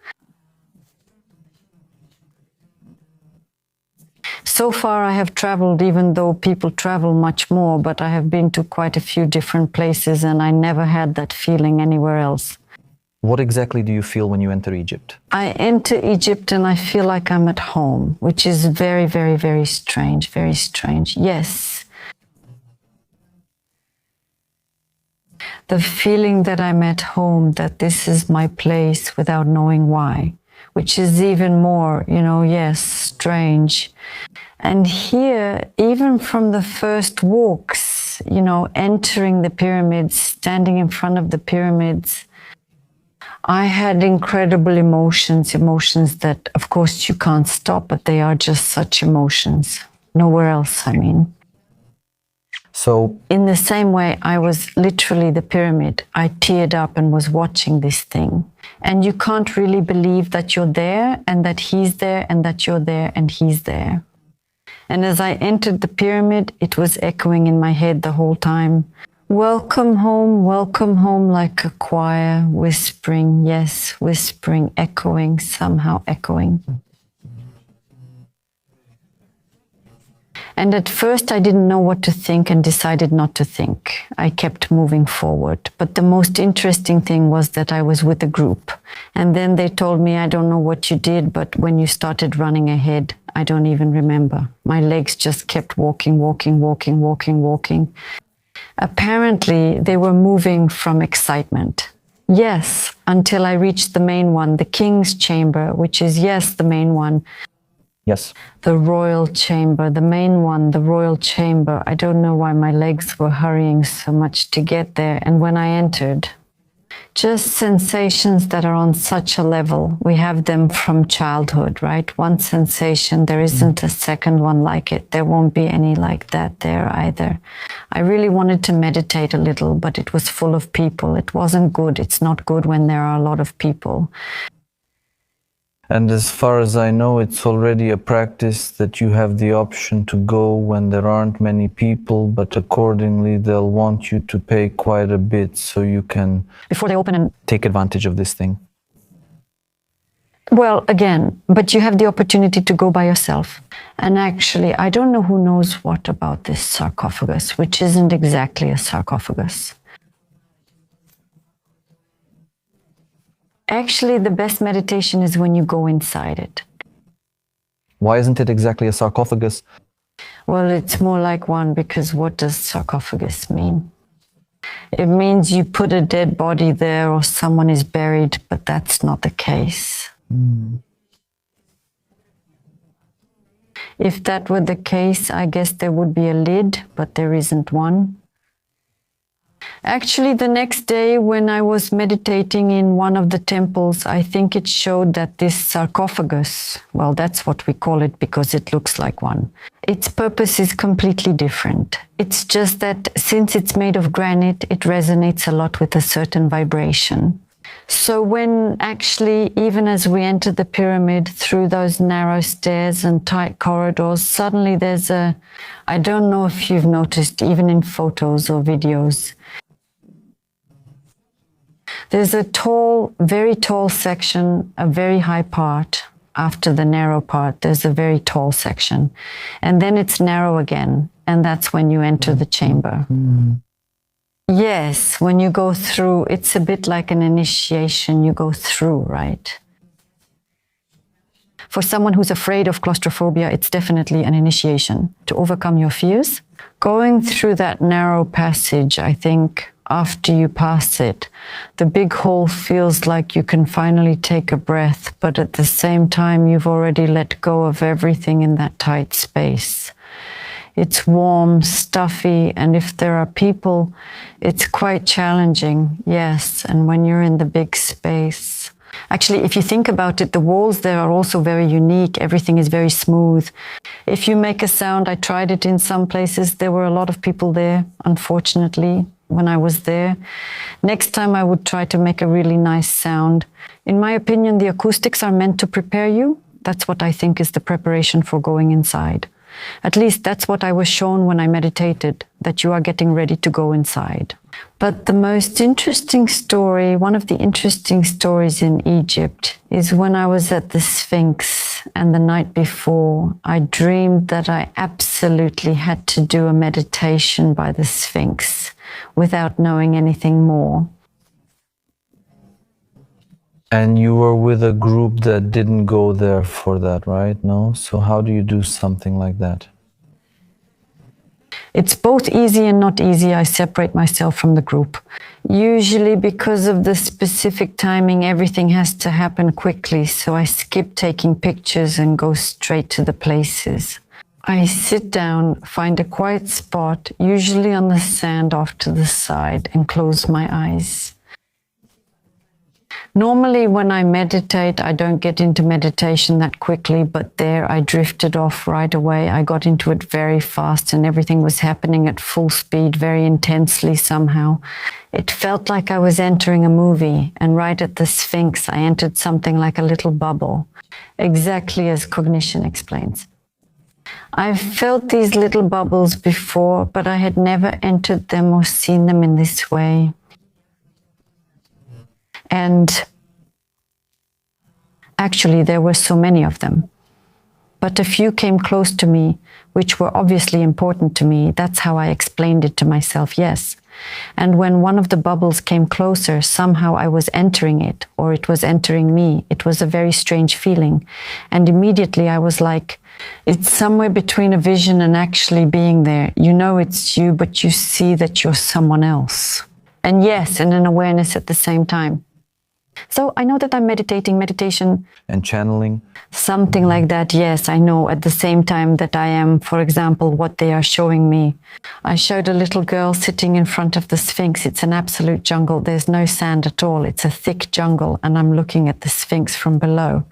So far, I have traveled, even though people travel much more, but I have been to quite a few different places, and I never had that feeling anywhere else. What exactly do you feel when you enter Egypt? I enter Egypt and I feel like I'm at home, which is very, very, very strange, very strange. Yes. The feeling that I'm at home, that this is my place without knowing why, which is even more, yes, strange. And here, even from the first walks, entering the pyramids, standing in front of the pyramids, I had incredible emotions that, of course, you can't stop, but they are just such emotions. Nowhere else, I mean. So, in the same way, I was literally the pyramid. I teared up and was watching this thing. And you can't really believe that you're there and that he's there and that you're there and he's there. And as I entered the pyramid, it was echoing in my head the whole time. Welcome home, like a choir, whispering, yes, whispering, echoing, somehow echoing. And at first I didn't know what to think and decided not to think. I kept moving forward. But the most interesting thing was that I was with a group. And then they told me, I don't know what you did, but when you started running ahead, I don't even remember. My legs just kept walking. Apparently, they were moving from excitement. Yes, until I reached the main one, the king's chamber, which is, yes, the main one. yes. The royal chamber, the main one, the royal chamber. I don't know why my legs were hurrying so much to get there. And when I entered, just sensations that are on such a level. We have them from childhood, right? One sensation, there isn't a second one like it. There won't be any like that there either. I really wanted to meditate a little, but it was full of people. It wasn't good. It's not good when there are a lot of people. And as far as I know, it's already a practice that you have the option to go when there aren't many people, but accordingly, they'll want you to pay quite a bit so you can before they open and take advantage of this thing. Well, again, but you have the opportunity to go by yourself. And actually, I don't know who knows what about this sarcophagus, which isn't exactly a sarcophagus. Actually, the best meditation is when you go inside it. Why isn't it exactly a sarcophagus? Well, it's more like one, because what does sarcophagus mean? It means you put a dead body there or someone is buried, but that's not the case. If that were the case, I guess there would be a lid, but there isn't one. Actually, the next day when I was meditating in one of the temples, I think it showed that this sarcophagus, well, that's what we call it because it looks like one. Its purpose is completely different. It's just that since it's made of granite, it resonates a lot with a certain vibration. So when actually, even as we enter the pyramid through those narrow stairs and tight corridors, suddenly there's a, I don't know if you've noticed, even in photos or videos, there's a tall, very tall section, a very high part. After the narrow part, there's a very tall section. And then it's narrow again. And that's when you enter the chamber. Yes, when you go through, it's a bit like an initiation. You go through, right? For someone who's afraid of claustrophobia, it's definitely an initiation to overcome your fears. Going through that narrow passage, I think, after you pass it, the big hall feels like you can finally take a breath, but at the same time, you've already let go of everything in that tight space. It's warm, stuffy, and if there are people, it's quite challenging, yes. And when you're in the big space, actually, if you think about it, the walls there are also very unique. Everything is very smooth. If you make a sound, I tried it in some places. There were a lot of people there, unfortunately, when I was there. Next time I would try to make a really nice sound. In my opinion, the acoustics are meant to prepare you. That's what I think is the preparation for going inside. At least that's what I was shown when I meditated, that you are getting ready to go inside. But the most interesting story, one of the interesting stories in Egypt, is when I was at the Sphinx, and the night before, I dreamed that I absolutely had to do a meditation by the Sphinx without knowing anything more. And you were with a group that didn't go there for that, right? No? So how do you do something like that? It's both easy and not easy. I separate myself from the group. Usually because of the specific timing, everything has to happen quickly. So I skip taking pictures and go straight to the places. I sit down, find a quiet spot, usually on the sand off to the side, and close my eyes. Normally when I meditate, I don't get into meditation that quickly, but there I drifted off right away. I got into it very fast and everything was happening at full speed, very intensely somehow. It felt like I was entering a movie, and right at the Sphinx, I entered something like a little bubble, exactly as cognition explains. I've felt these little bubbles before, but I had never entered them or seen them in this way. And actually, there were so many of them. But a few came close to me, which were obviously important to me. That's how I explained it to myself, yes. And when one of the bubbles came closer, somehow I was entering it, or it was entering me. It was a very strange feeling. And immediately I was like, it's somewhere between a vision and actually being there. You know it's you, but you see that you're someone else. And yes, and an awareness at the same time. So I know that I'm meditating, meditation. And channeling? Something like that, yes, I know. At the same time that I am, for example, what they are showing me. I showed a little girl sitting in front of the Sphinx. It's an absolute jungle. There's no sand at all. It's a thick jungle, and I'm looking at the Sphinx from below.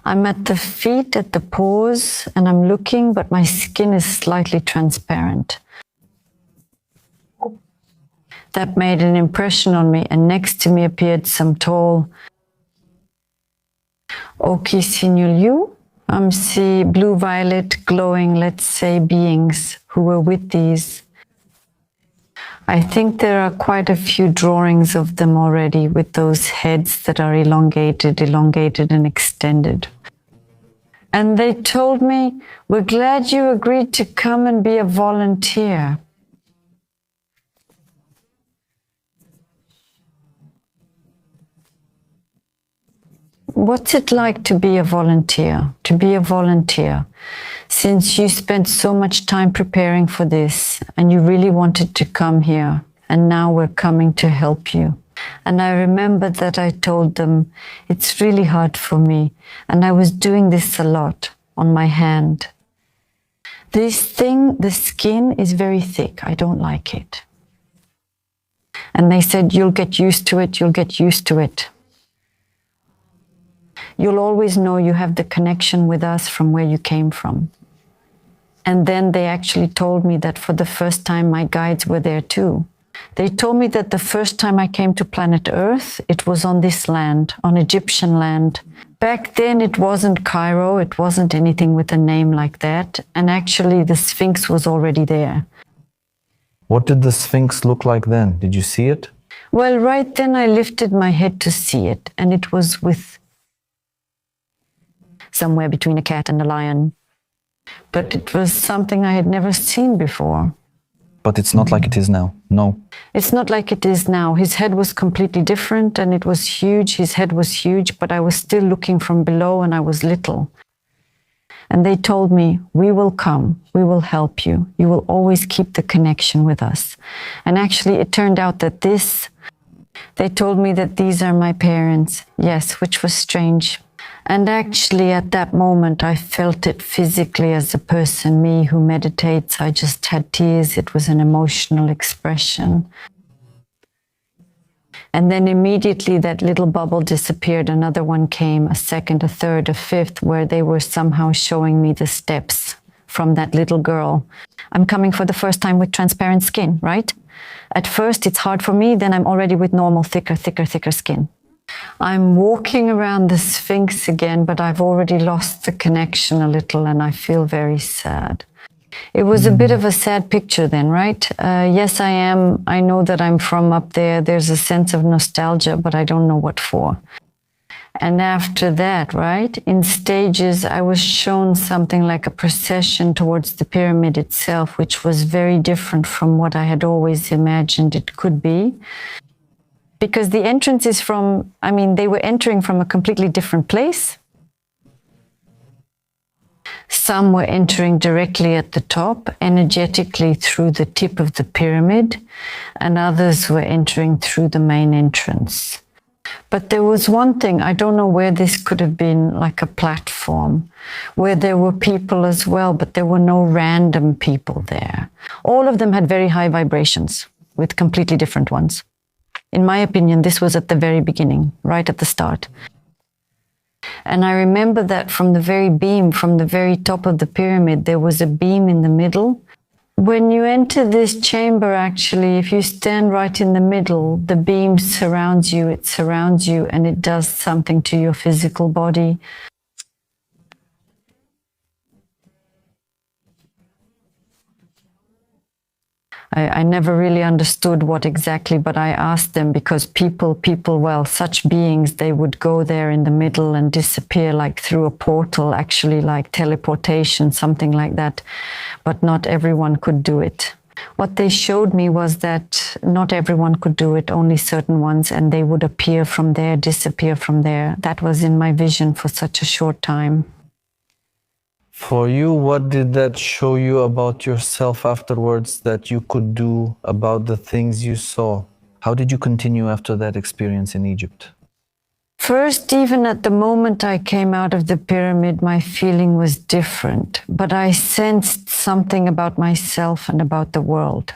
I'm at the feet, at the paws, and I'm looking, but my skin is slightly transparent. That made an impression on me, and next to me appeared some tall Okisinulu, blue-violet, glowing, let's say, beings who were with these. I think there are quite a few drawings of them already with those heads that are elongated and extended. And they told me, "We're glad you agreed to come and be a volunteer." What's it like to be a volunteer? To be a volunteer. since you spent so much time preparing for this and you really wanted to come here, and now we're coming to help you. And I remember that I told them, it's really hard for me, and I was doing this a lot on my hand. This thing, the skin is very thick. I don't like it. And they said, you'll get used to it, you'll get used to it. You'll always know you have the connection with us from where you came from. And then they actually told me that for the first time my guides were there too. They told me that the first time I came to planet Earth, it was on this land, on Egyptian land. Back then it wasn't Cairo, it wasn't anything with a name like that. And actually the Sphinx was already there. What did the Sphinx look like then? Did you see it? Well, right then I lifted my head to see it, and it was with somewhere between a cat and a lion. But it was something I had never seen before. But it's not like it is now, no. It's not like it is now. His head was completely different and it was huge. His head was huge, but I was still looking from below and I was little. And they told me, we will come, we will help you. You will always keep the connection with us. And actually it turned out that they told me that these are my parents. Yes, which was strange. And actually at that moment I felt it physically as a person, me who meditates. I just had tears. It was an emotional expression. And then immediately that little bubble disappeared. Another one came, a second, a third, a fifth, where they were somehow showing me the steps from that little girl. I'm coming for the first time with transparent skin, right? At first it's hard for me, then I'm already with normal, thicker skin. I'm walking around the Sphinx again, but I've already lost the connection a little and I feel very sad. It was a bit of a sad picture then, right? Yes, I am. I know that I'm from up there. There's a sense of nostalgia, but I don't know what for. And after that, right, in stages, I was shown something like a procession towards the pyramid itself, which was very different from what I had always imagined it could be. Because the entrance is from, they were entering from a completely different place. Some were entering directly at the top, energetically through the tip of the pyramid, and others were entering through the main entrance. But there was one thing, I don't know where this could have been, like a platform, where there were people as well, but there were no random people there. All of them had very high vibrations, with completely different ones. In my opinion, this was at the very beginning, right at the start. And I remember that from the very top of the pyramid, there was a beam in the middle. When you enter this chamber, actually, if you stand right in the middle, the beam surrounds you, and it does something to your physical body. I never really understood what exactly, but I asked them because people, well, such beings, they would go there in the middle and disappear like through a portal, actually like teleportation, something like that. But not everyone could do it. What they showed me was that not everyone could do it, only certain ones, and they would appear from there, disappear from there. That was in my vision for such a short time. For you, what did that show you about yourself afterwards that you could do about the things you saw? How did you continue after that experience in Egypt? First, even at the moment I came out of the pyramid, my feeling was different, but I sensed something about myself and about the world.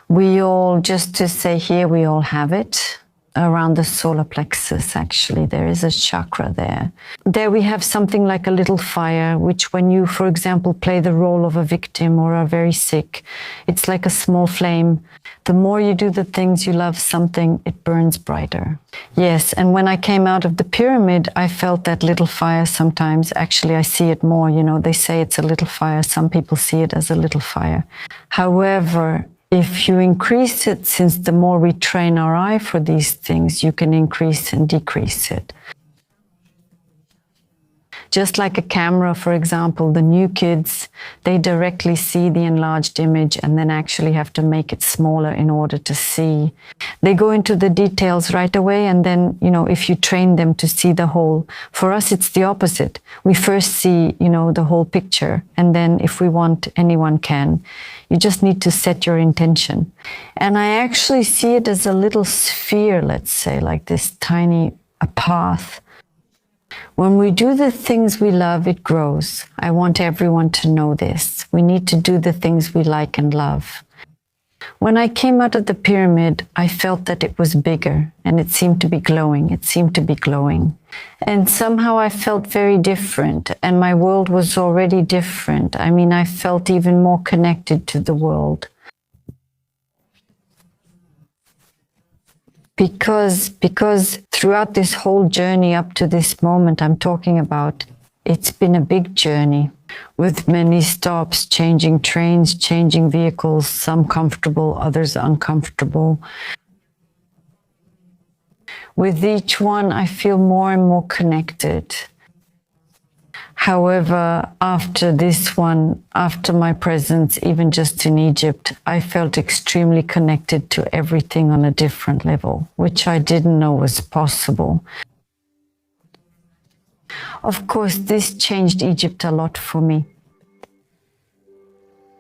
We all, just to say here, we all have it. Around the solar plexus, actually, there is a chakra there. There we have something like a little fire, which when you, for example, play the role of a victim or are very sick, it's like a small flame. The more you do the things you love something, it burns brighter. Yes, and when I came out of the pyramid, I felt that little fire sometimes. Actually, I see it more, they say it's a little fire. Some people see it as a little fire. However, if you increase it, since the more we train our eye for these things, you can increase and decrease it. Just like a camera, for example, the new kids, they directly see the enlarged image and then actually have to make it smaller in order to see. They go into the details right away, and then, if you train them to see the whole, for us it's the opposite. We first see, the whole picture, and then if we want, anyone can. You just need to set your intention. And I actually see it as a little sphere, let's say, like this tiny a path. When we do the things we love, it grows. I want everyone to know this. We need to do the things we like and love. When I came out of the pyramid, I felt that it was bigger, and it seemed to be glowing. It seemed to be glowing. And somehow I felt very different, and my world was already different. I felt even more connected to the world. Because throughout this whole journey up to this moment I'm talking about, it's been a big journey with many stops, changing trains, changing vehicles, some comfortable, others uncomfortable. With each one, I feel more and more connected. However, after this one, after my presence, even just in Egypt, I felt extremely connected to everything on a different level, which I didn't know was possible. Of course, this changed Egypt a lot for me.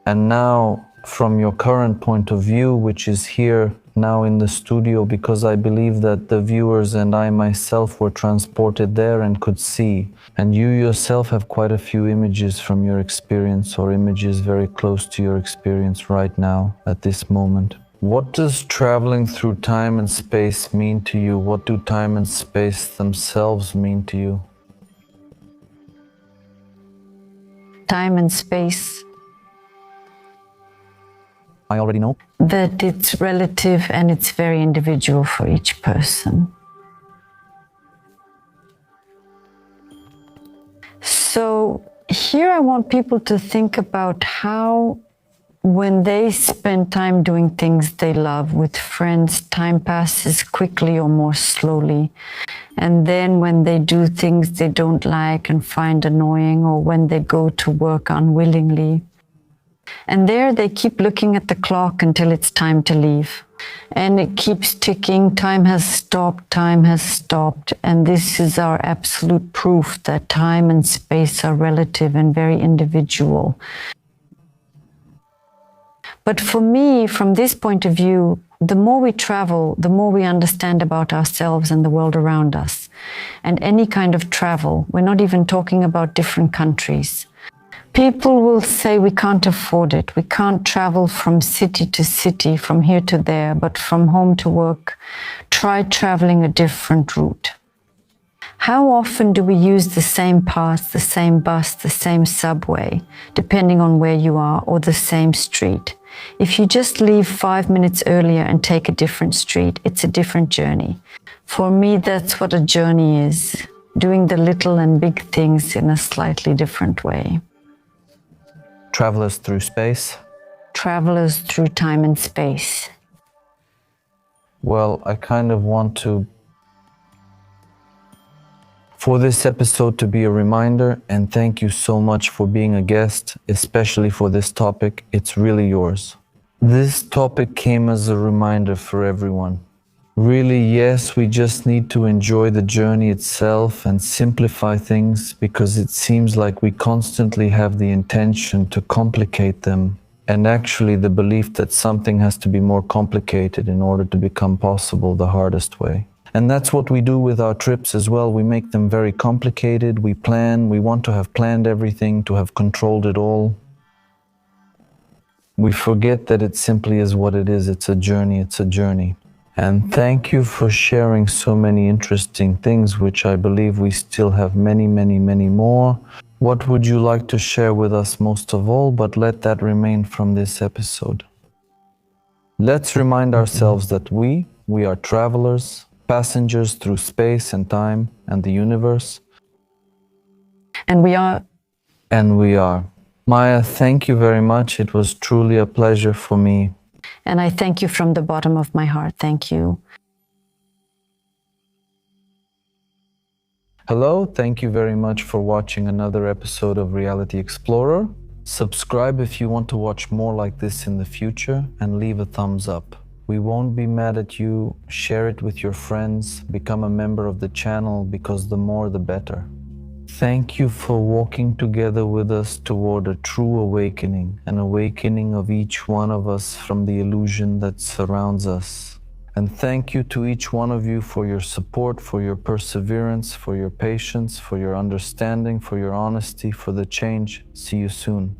And now, from your current point of view, which is here now in the studio, because I believe that the viewers and I myself were transported there and could see. And you yourself have quite a few images from your experience, or images very close to your experience right now, at this moment. What does traveling through time and space mean to you? What do time and space themselves mean to you? Time and space. I already know that it's relative and it's very individual for each person. So here I want people to think about how, when they spend time doing things they love with friends, time passes quickly or more slowly. And then when they do things they don't like and find annoying, or when they go to work unwillingly, and there they keep looking at the clock until it's time to leave. And it keeps ticking. Time has stopped, time has stopped. And this is our absolute proof that time and space are relative and very individual. But for me, from this point of view, the more we travel, the more we understand about ourselves and the world around us. And any kind of travel, we're not even talking about different countries. People will say we can't afford it. We can't travel from city to city, from here to there, but from home to work. Try traveling a different route. How often do we use the same path, the same bus, the same subway, depending on where you are, or the same street? If you just leave 5 minutes earlier and take a different street, it's a different journey. For me, that's what a journey is, doing the little and big things in a slightly different way. Travelers through space? Travelers through time and space. Well, I kind of want to, for this episode to be a reminder, and thank you so much for being a guest, especially for this topic. It's really yours. This topic came as a reminder for everyone. Really, yes, we just need to enjoy the journey itself and simplify things, because it seems like we constantly have the intention to complicate them, and actually the belief that something has to be more complicated in order to become possible the hardest way. And that's what we do with our trips as well. We make them very complicated. We plan, we want to have planned everything, to have controlled it all. We forget that it simply is what it is. It's a journey, it's a journey. And thank you for sharing so many interesting things, which I believe we still have many, many, many more. What would you like to share with us most of all, but let that remain from this episode? Let's remind ourselves that we are travelers, passengers through space and time and the universe. And we are. And we are. Maya, thank you very much. It was truly a pleasure for me. And I thank you from the bottom of my heart. Thank you. Hello, thank you very much for watching another episode of Reality Explorer. Subscribe if you want to watch more like this in the future, and leave a thumbs up. We won't be mad at you. Share it with your friends. Become a member of the channel, because the more the better. Thank you for walking together with us toward a true awakening, an awakening of each one of us from the illusion that surrounds us. And thank you to each one of you for your support, for your perseverance, for your patience, for your understanding, for your honesty, for the change. See you soon.